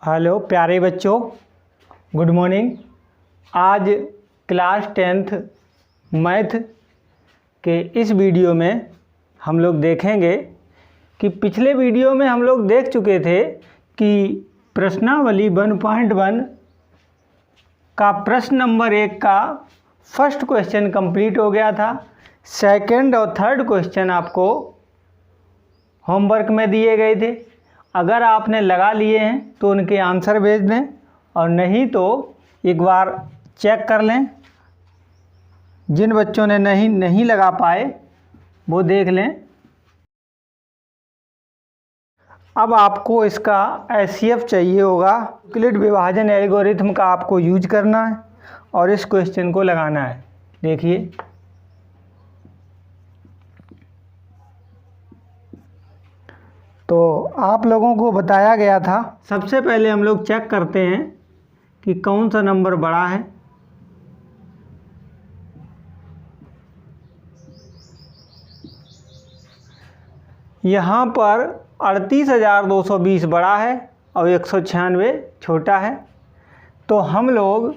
Hello प्यारे बच्चों, good morning. आज क्लास 10th मैथ के इस वीडियो में हम लोग देखेंगे कि पिछले वीडियो में हम लोग देख चुके थे कि प्रश्नावली 1.1 का प्रश्न नंबर 1 का फर्स्ट क्वेश्चन कंप्लीट हो गया था। सेकंड और थर्ड क्वेश्चन आपको होमवर्क में दिए गए थे। अगर आपने लगा लिए हैं तो उनके आंसर भेज दें, और नहीं तो एक बार चेक कर लें। जिन बच्चों ने नहीं लगा पाए वो देख लें। अब आपको इसका एचसीएफ चाहिए होगा। यूक्लिड विभाजन एल्गोरिथम का आपको यूज करना है और इस क्वेश्चन को लगाना है। देखिए, तो आप लोगों को बताया गया था। सबसे पहले हम लोग चेक करते हैं कि कौन सा नंबर बड़ा है। यहाँ पर 38,220 बड़ा है और 196 छोटा है। तो हम लोग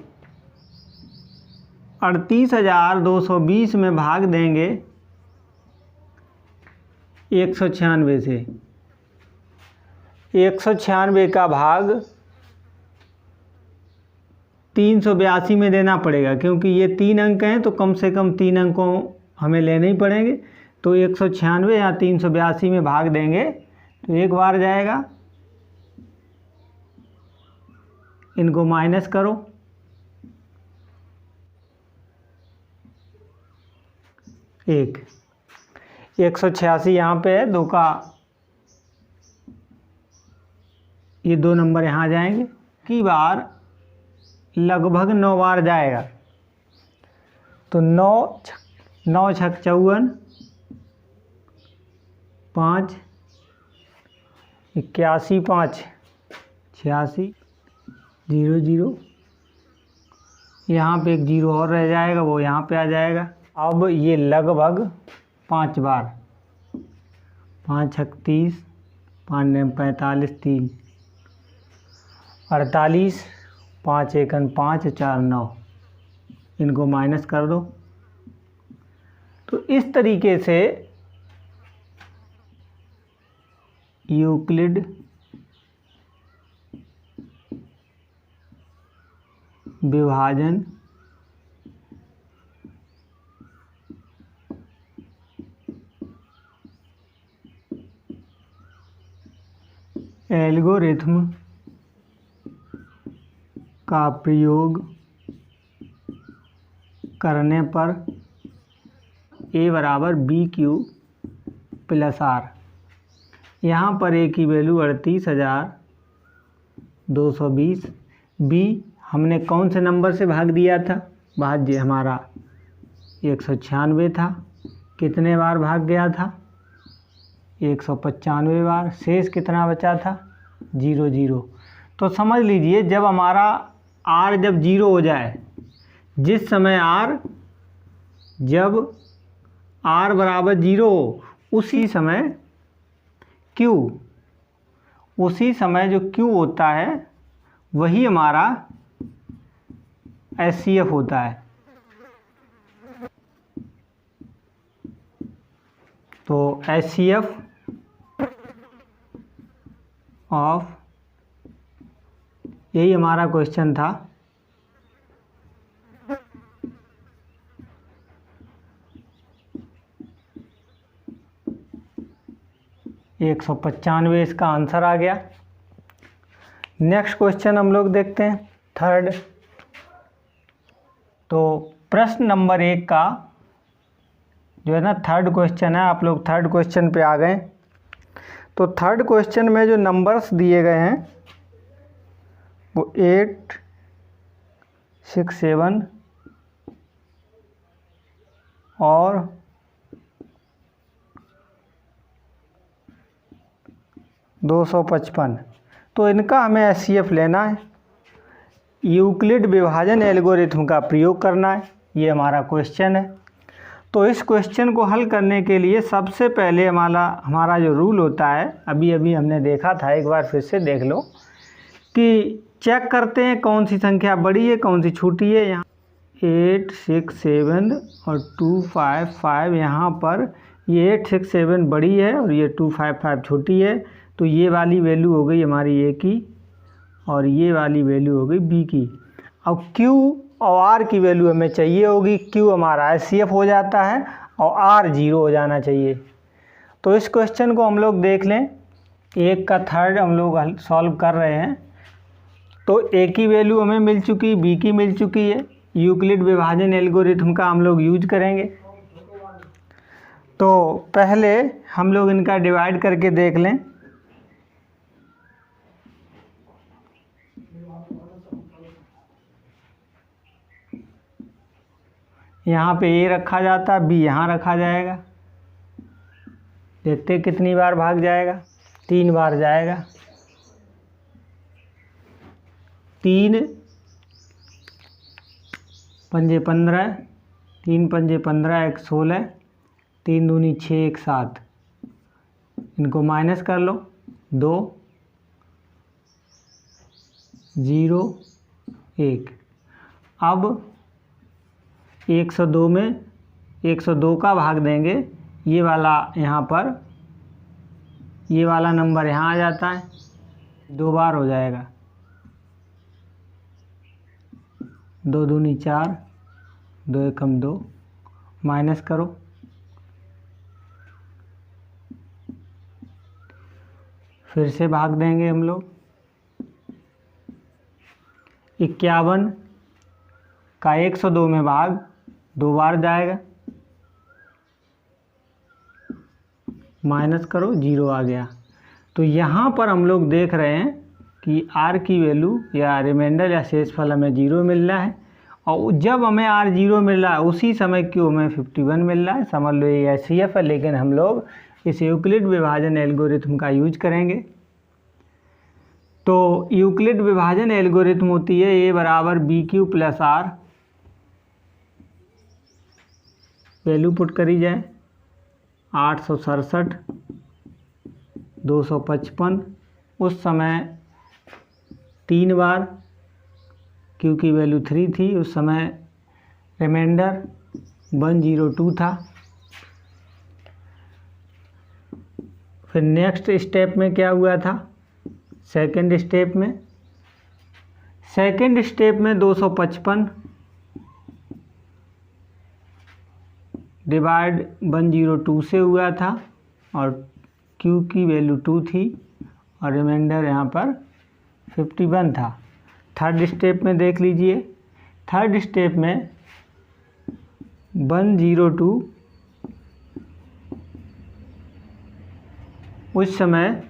38,220 में भाग देंगे 196 से। 196 का भाग 382 में देना पड़ेगा, क्योंकि ये 3 अंक हैं तो कम से कम 3 अंकों हमें लेने ही पड़ेंगे। तो 196 या 382 में भाग देंगे तो एक बार जाएगा। इनको माइनस करो, 1 186 यहाँ पे है, 2 का ये 2 नंबर यहाँ जाएंगे। की बार लगभग 9 बार जाएगा। तो 9 छक 54, 5 81, 5 86, 0 0। यहाँ पे एक 0 और रह जाएगा, वो यहाँ पे आ जाएगा। अब ये लगभग 5 बार, 5 छक 30, 5 9 45, 3 48, 5 1 5 4 9। इनको माइनस कर दो। तो इस तरीके से यूक्लिड विभाजन एल्गोरिथम का प्रयोग करने पर a बराबर BQ प्लस R। यहाँ पर a की वैल्यू 38,220। b हमने कौन से नंबर से भाग दिया था? भाज्य हमारा 196 था। कितने बार भाग गया था? 195 बार। शेष कितना बचा था? 0 0। तो समझ लीजिए, जब हमारा R जब 0 हो जाए, जिस समय जब R बराबर 0 हो, उसी समय Q, उसी समय जो Q होता है वही हमारा HCF होता है। तो HCF ऑफ, यही हमारा क्वेश्चन था। एक 195 इसका आंसर आ गया। नेक्स्ट क्वेश्चन हम लोग देखते हैं, थर्ड। तो प्रश्न नंबर 1 का जो है ना, थर्ड क्वेश्चन है। आप लोग थर्ड क्वेश्चन पे आ गए। तो थर्ड क्वेश्चन में जो नंबर्स दिए गए हैं वो 8 6 7 और 255। तो इनका हमें एचसीएफ लेना है, यूक्लिड विभाजन एल्गोरिथम का प्रयोग करना है। ये हमारा क्वेश्चन है। तो इस क्वेश्चन को हल करने के लिए सबसे पहले हमारा जो रूल होता है, अभी हमने देखा था, एक बार फिर से देख लो कि चेक करते हैं कौन सी संख्या बड़ी है कौन सी छोटी है। यहाँ 8, 6, 7 और 2, 5, 5 यहाँ पर ये 8, 6, 7 बड़ी है और ये 2, 5, 5 छोटी है। तो ये वाली वैल्यू हो गई हमारी ए की और ये वाली वैल्यू हो गई बी की। अब Q और R की वैल्यू हमें चाहिए होगी। Q हमारा HCF हो जाता है और R 0 हो जाना चाहिए। तो इस क्वेश्चन को हम लोग देख लें, एक का थर्ड हम लोग सॉल्व कर रहे हैं। तो ए की वैल्यू हमें मिल चुकी, बी की मिल चुकी है। यूक्लिड विभाजन एल्गोरिथम का हम लोग यूज करेंगे। तो पहले हम लोग इनका डिवाइड करके देख लें। यहाँ पे ए रखा जाता, बी यहाँ रखा जाएगा। देखते कितनी बार भाग जाएगा, 3 बार जाएगा। 3 पंजे 15, 3 पंजे 15, 1 16, 3 दूनी 6, 1 7। इनको माइनस कर लो, 2 0 1। अब 102 में 102 का भाग देंगे, ये वाला यहाँ पर, ये वाला नंबर यहाँ आ जाता है, 2 बार हो जाएगा। 2 दूनी 4, 2 एकम 2, माइनस करो, फिर से भाग देंगे हम लोग। 51 का 102 में भाग 2 बार जाएगा, माइनस करो, 0 आ गया। तो यहाँ पर हम लोग देख रहे हैं कि R की वैल्यू या रिमाइंडर या शेषफल हमें 0 मिल रहा है और जब हमें R 0 मिल रहा है उसी समय Q हमें 51 मिल रहा है। समझ लो ये HCF है, लेकिन हम लोग इस यूक्लिड विभाजन एल्गोरिथम का यूज करेंगे। तो यूक्लिड विभाजन एल्गोरिथम होती है A बराबर BQ plus R। Value put करी जाए, 867, 255। उस समय 3 बार, Q की वैल्यू 3 थी, उस समय रिमाइंडर 102 था। फिर नेक्स्ट स्टेप में क्या हुआ था, सेकंड स्टेप में 255 डिवाइड 102 से हुआ था और Q की वैल्यू 2 थी और रिमाइंडर यहाँ पर 51 था। थर्ड स्टेप में देख लीजिए, थर्ड स्टेप में 102 उस समय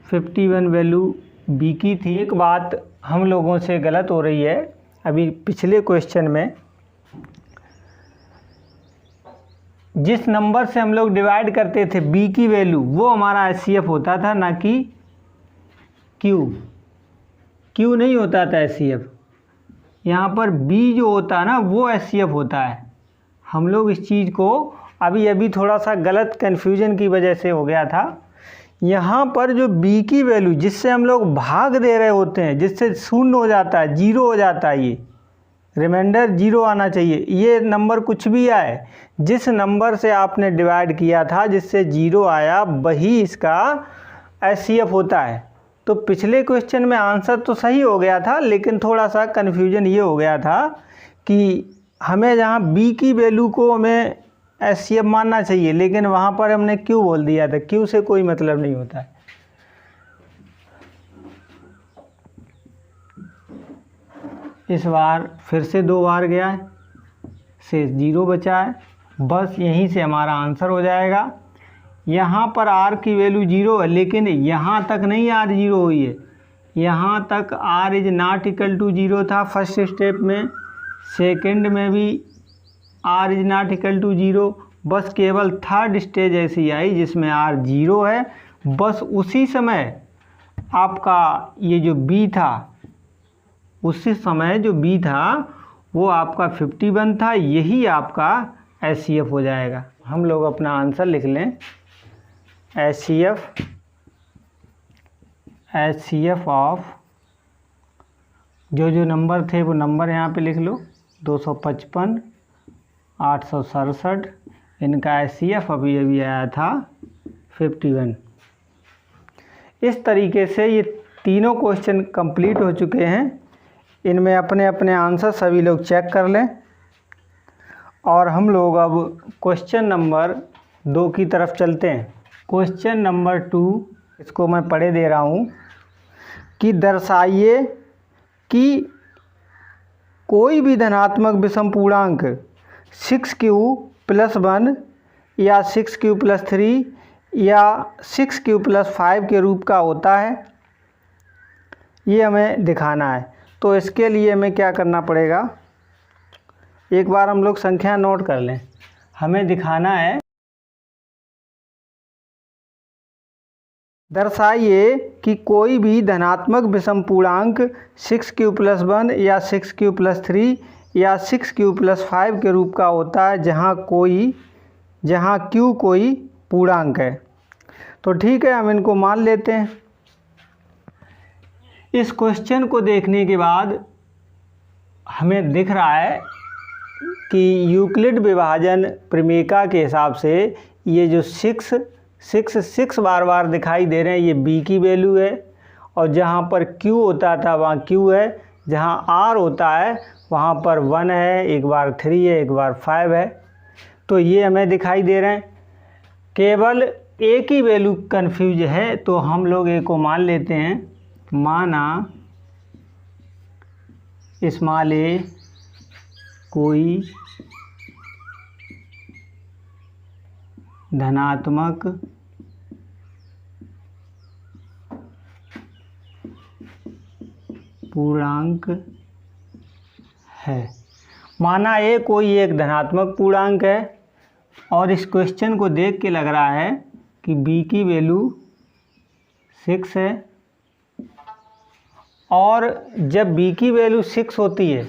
51 वैल्यू B की थी। एक बात हम लोगों से गलत हो रही है, अभी पिछले क्वेश्चन में जिस नंबर से हम लोग डिवाइड करते थे B की वैल्यू, वो हमारा HCF होता था, ना कि Q नहीं होता था HCF। यहाँ पर B जो होता है ना वो HCF होता है। हम लोग इस चीज़ को अभी थोड़ा सा गलत कन्फ्यूजन की वजह से हो गया था। यहाँ पर जो B की वैल्यू जिससे हम लोग भाग दे रहे होते हैं, जिससे शून्य हो जाता है, 0 हो जाता है, ये रिमाइंडर 0 आना चाहिए। ये नंबर कुछ भी आए, जिस नंबर से आपने डिवाइड किया था जिससे 0 आया वही इसका HCF होता है। तो पिछले क्वेश्चन में आंसर तो सही हो गया था, लेकिन थोड़ा सा कन्फ्यूजन ये हो गया था कि हमें जहाँ B की वैल्यू को हमें HCF मानना चाहिए, लेकिन वहाँ पर हमने Q बोल दिया था। Q से कोई मतलब नहीं होता है। इस बार फिर से 2 बार गया है, शेष 0 बचा है, बस यहीं से हमारा आंसर हो जाएगा। यहाँ पर R की वैल्यू 0 है, लेकिन यहाँ तक नहीं R 0 हुई है, यहाँ तक R is not equal to 0 था फर्स्ट स्टेप में, सेकंड में भी R is not equal to 0। बस केवल थर्ड स्टेज ऐसी आई जिसमें R 0 है। बस उसी समय आपका ये जो B था, उसी समय जो B था वो आपका 51 था, यही आपका HCF हो जाएगा। हम लोग अपना आंसर लिख लें, HCF ऑफ जो नंबर थे वो नंबर यहाँ पे लिख लो। 255, 867, इनका SCF अभी अभी आया था 51। इस तरीके से ये तीनों क्वेश्चन कंप्लीट हो चुके हैं। इनमें अपने अपने आंसर सभी लोग चेक कर लें और हम लोग अब क्वेश्चन नंबर 2 की तरफ चलते हैं। क्वेश्चन नंबर 2, इसको मैं पढ़े दे रहा हूँ कि दर्शाइए कि कोई भी धनात्मक विषम पूर्णांक 6q + 1 या 6q + 3 या 6q + 5 के रूप का होता है, ये हमें दिखाना है। तो इसके लिए हमें क्या करना पड़ेगा, एक बार हम लोग संख्या नोट कर लें। हमें दिखाना है, दर्शाइए कि कोई भी धनात्मक विषम पूर्णांक 6q + 1 या 6q + 3 या 6q + 5 के रूप का होता है जहाँ q कोई पूर्णांक है। तो ठीक है, हम इनको मान लेते हैं। इस क्वेश्चन को देखने के बाद हमें दिख रहा है कि यूक्लिड विभाजन प्रमेयिका के हिसाब से ये जो 6 बार बार दिखाई दे रहे हैं, ये b की वैल्यू है, और जहाँ पर q होता था वहाँ q है, जहाँ r होता है वहाँ पर 1 है, एक बार 3 है, एक बार 5 है। तो ये हमें दिखाई दे रहे हैं। केवल a की वैल्यू कन्फ्यूज है, तो हम लोग a को मान लेते हैं। माना स्मॉल a कोई धनात्मक पूर्णांक है। माना a कोई एक धनात्मक पूर्णांक है और इस क्वेश्चन को देख के लग रहा है कि b की वैल्यू 6 है, और जब b की वैल्यू 6 होती है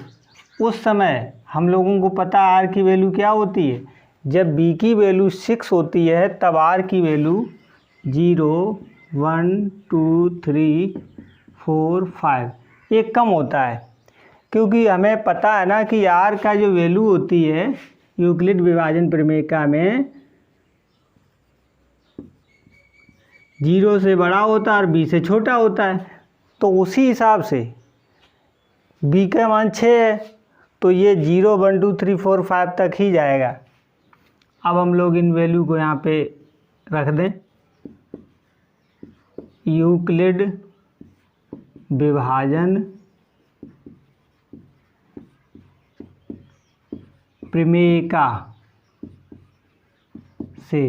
उस समय हम लोगों को पता r की वैल्यू क्या होती है। जब b की वैल्यू 6 होती है तब r की वैल्यू 0, 1, 2, 3, 4, 5 ये कम होता है, क्योंकि हमें पता है ना कि r का जो वैल्यू होती है यूक्लिड विभाजन प्रमेयिका में 0 से बड़ा होता है और b से छोटा होता है। तो उसी हिसाब से b का मान 6 है, तो ये 0, 1, 2, 3, 4, 5 तक ही जाएगा। अब हम लोग इन वैल्यू को यहाँ पे रख दें। यूक्लिड विभाजन प्रमेयिका से,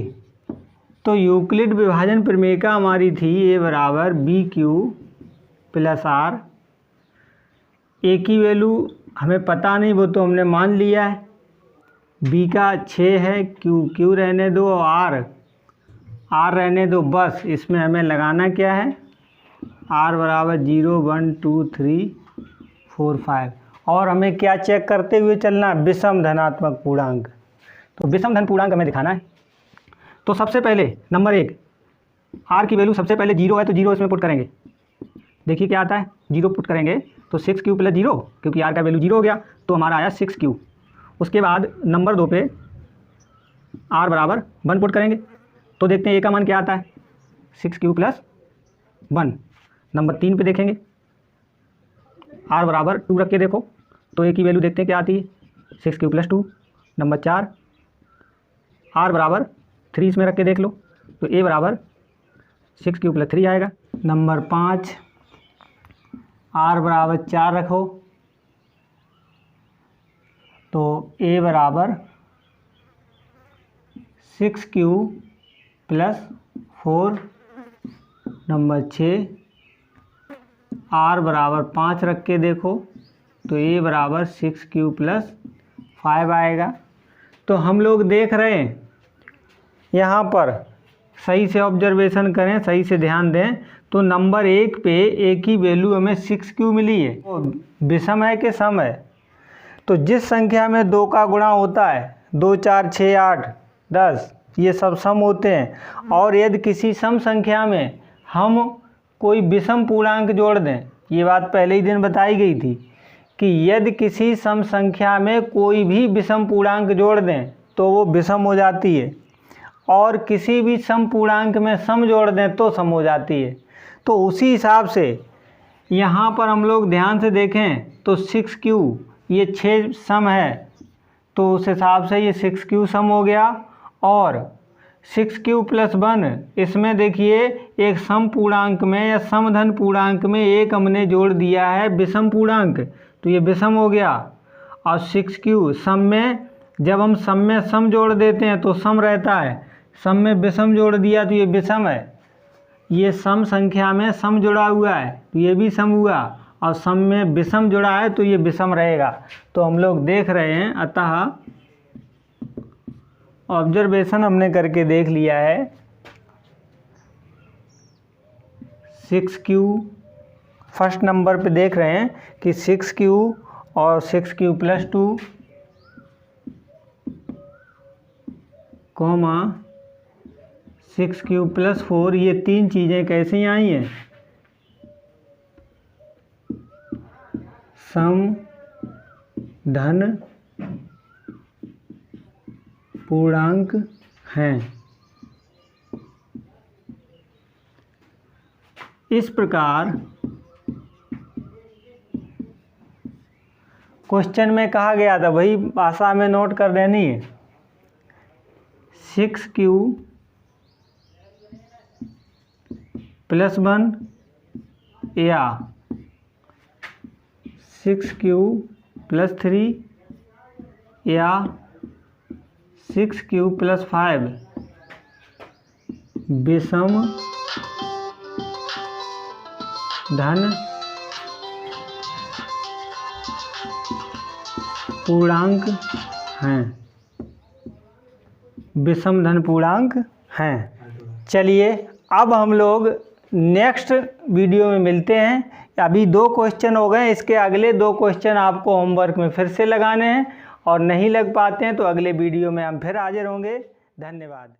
तो यूक्लिड विभाजन प्रमेयिका हमारी थी a बराबर BQ + R। a की वैल्यू हमें पता नहीं, वो तो हमने मान लिया है। b का 6 है, q रहने दो और r रहने दो। बस इसमें हमें लगाना क्या है, r बराबर 0, 1, 2, 3, 4, 5। और हमें क्या चेक करते हुए चलना है, विषम धनात्मक पूर्णांक। तो विषम धन पूर्णांक हमें दिखाना है। तो सबसे पहले नंबर 1, r की वैल्यू सबसे पहले 0 है तो 0 इसमें पुट करेंगे। देखिए क्या आता है, 0 पुट करेंगे तो 6q + 0, क्योंकि r का वैल्यू 0 हो गया तो हमारा आया 6q। उसके बाद नंबर 2 पे r बराबर 1 पुट करेंगे तो देखते हैं a का मान क्या आता है, 6q + 1। नंबर 3 पे देखेंगे, r बराबर 2 रख के देखो तो a की वैल्यू देखते हैं क्या आती है, 6q + 2। नंबर 4, r बराबर 3 इसमें रख के देख लो तो a बराबर 6q + 3 आएगा। नंबर 5, r बराबर 4 रखो तो a बराबर 6q + 4। नंबर 6, r बराबर 5 रख के देखो तो a बराबर 6q + 5 आएगा। तो हम लोग देख रहे हैं यहाँ पर, सही से ऑब्जर्वेशन करें, सही से ध्यान दें। तो नंबर 1 पे a की वैल्यू हमें 6q मिली है, तो विषम है कि सम है। तो जिस संख्या में 2 का गुणा होता है, 2, 4, 6, 8, 10, ये सब सम होते हैं। और यदि किसी सम संख्या में हम कोई विषम पूर्णांक जोड़ दें, ये बात पहले ही दिन बताई गई थी कि यदि किसी सम संख्या में कोई भी विषम पूर्णांक जोड़ दें तो वो विषम हो जाती है, और किसी भी सम पूर्णांक में सम जोड़ दें तो सम हो जाती है। तो उसी हिसाब से यहाँ पर हम लोग ध्यान से देखें तो 6q ये 6 सम है, तो उस हिसाब से ये 6q सम हो गया। और 6q + 1 इसमें देखिए एक सम पूर्णांक में या समधन पूर्णांक में एक हमने जोड़ दिया है विषम पूर्णांक, तो ये विषम हो गया। और 6q सम में, जब हम सम में सम जोड़ देते हैं तो सम रहता है, सम में विषम जोड़ दिया तो ये विषम है। ये सम संख्या में सम जुड़ा हुआ है तो ये भी सम हुआ, और सम में विषम जुड़ा है तो ये विषम रहेगा। तो हम लोग देख रहे हैं, अतः ऑब्जर्वेशन हमने करके देख लिया है। 6q फर्स्ट नंबर पे देख रहे हैं कि 6q और 6q + 2 कॉमा 6q + 4 ये तीन चीज़ें कैसी आई हैं, सम धन पूर्णांक हैं। इस प्रकार क्वेश्चन में कहा गया था, वही भाषा में नोट कर देनी है। 6q + 1 या 6q + 3 या 6q + 5 विषम धन पूर्णांक हैं, विषम धन पूर्णांक हैं। चलिए अब हम लोग नेक्स्ट वीडियो में मिलते हैं। अभी 2 क्वेश्चन हो गए, इसके अगले 2 क्वेश्चन आपको होमवर्क में फिर से लगाने हैं, और नहीं लग पाते हैं तो अगले वीडियो में हम फिर हाजिर होंगे। धन्यवाद।